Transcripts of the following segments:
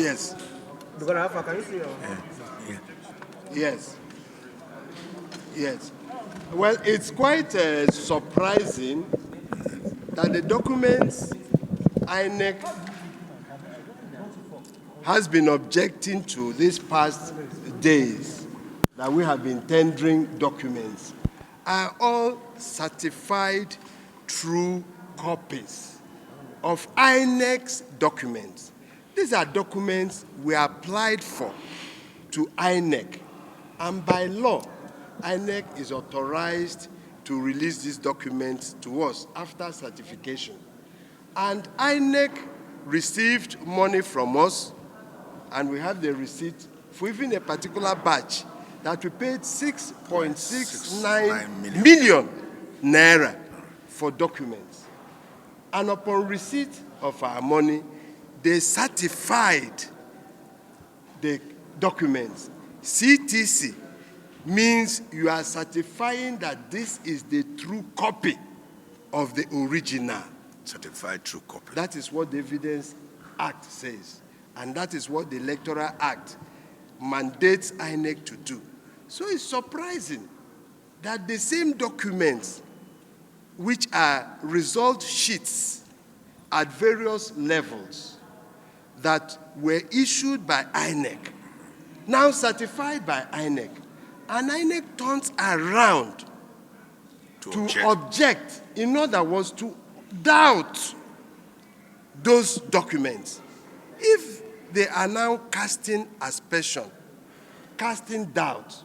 Yes. Can you see? Yeah. Yes. Yes. Well, it's quite surprising that the documents INEC has been objecting to these past days that we have been tendering documents are all certified true copies of INEC's documents. These are documents we applied for to INEC, and by law, INEC is authorized to release these documents to us after certification. And INEC received money from us, and we have the receipt for even a particular batch that we paid 6.69 million naira for documents. And upon receipt of our money, they certified the documents. CTC means you are certifying that this is the true copy of the original. Certified true copy. That is what the Evidence Act says. And that is what the Electoral Act mandates INEC to do. So it's surprising that the same documents, which are result sheets at various levels that were issued by INEC, now certified by INEC, and INEC turns around to object, in other words, to doubt those documents. If they are now casting aspersion, casting doubt,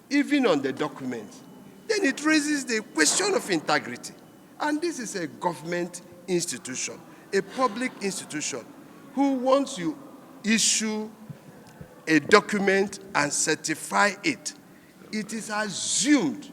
even on the documents, then it raises the question of integrity. And this is a government institution, a public institution, who once you issue a document and certify it, it is assumed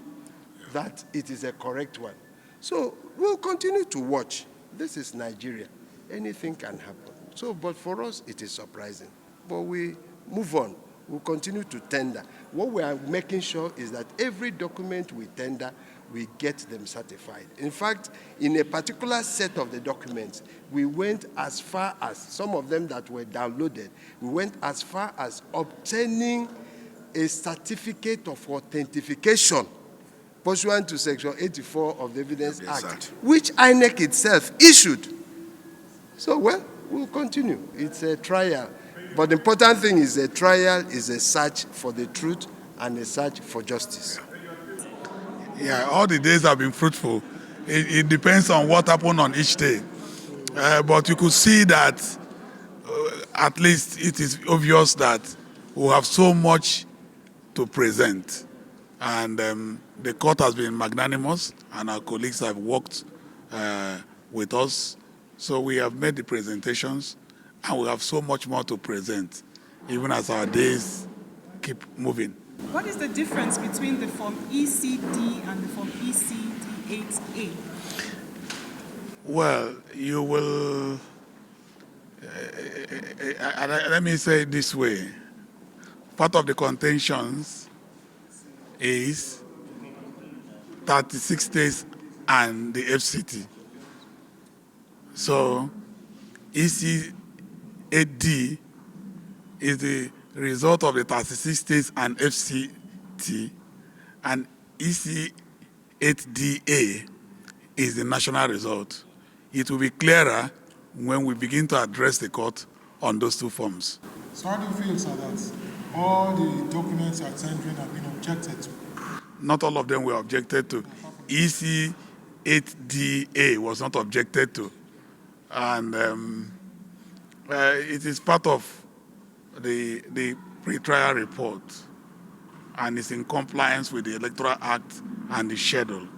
that it is a correct one. So we'll continue to watch. This is Nigeria. Anything can happen. So, but for us, it is surprising. But we move on. We'll continue to tender. What we are making sure is that every document we tender, we get them certified. In fact, in a particular set of the documents, we went as far as, some of them that were downloaded, we went as far as obtaining a certificate of authentication pursuant to Section 84 of the Evidence Act, which INEC itself issued. So, well, we'll continue. It's a trial. But the important thing is a trial is a search for the truth and a search for justice. Yeah, all the days have been fruitful. It depends on what happened on each day. But you could see that at least it is obvious that we have so much to present. And the court has been magnanimous, and our colleagues have worked with us. So we have made the presentations, and we have so much more to present, even as our days keep moving. What is the difference between the Form ECD and the Form ECD-8A? Well, you will, let me say it this way. Part of the contentions is 36 states and the FCT. So EC8D is the result of the 36 states and FCT, and EC8DA is the national result. It will be clearer when we begin to address the court on those two forms. So how do you feel, sir, that all the documents you are tendering have been objected to? Not all of them were objected to. EC8DA was not objected to. And it is part of the pre-trial report, and it's in compliance with the Electoral Act and the schedule.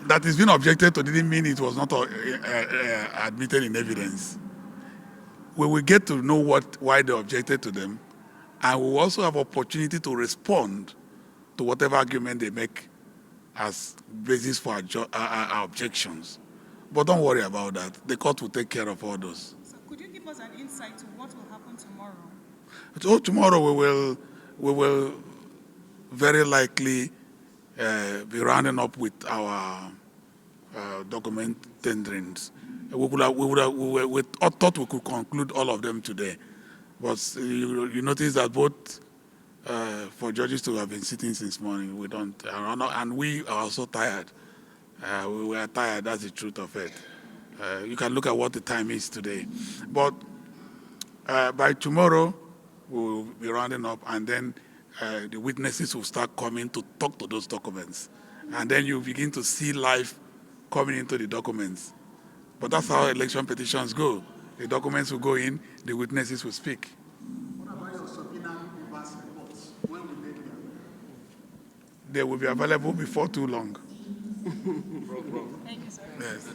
That it's been objected to didn't mean it was not admitted in evidence. We will get to know why they objected to them, and we will also have opportunity to respond to whatever argument they make as basis for our objections. But don't worry about that. The court will take care of all those. So could you give us an insight to what will happen tomorrow? So tomorrow we will very likely be rounding up with our document tenderings. we thought we could conclude all of them today. But you notice that both for judges to have been sitting since morning, we don't, and we are also tired. We were tired, that's the truth of it. You can look at what the time is today. But by tomorrow, we'll be rounding up, and then the witnesses will start coming to talk to those documents. And then you begin to see life coming into the documents. But that's how election petitions go. The documents will go in, the witnesses will speak. What about your subpoena reverse reports? When will they be available? They will be available before too long. Thank you, sir. Yes.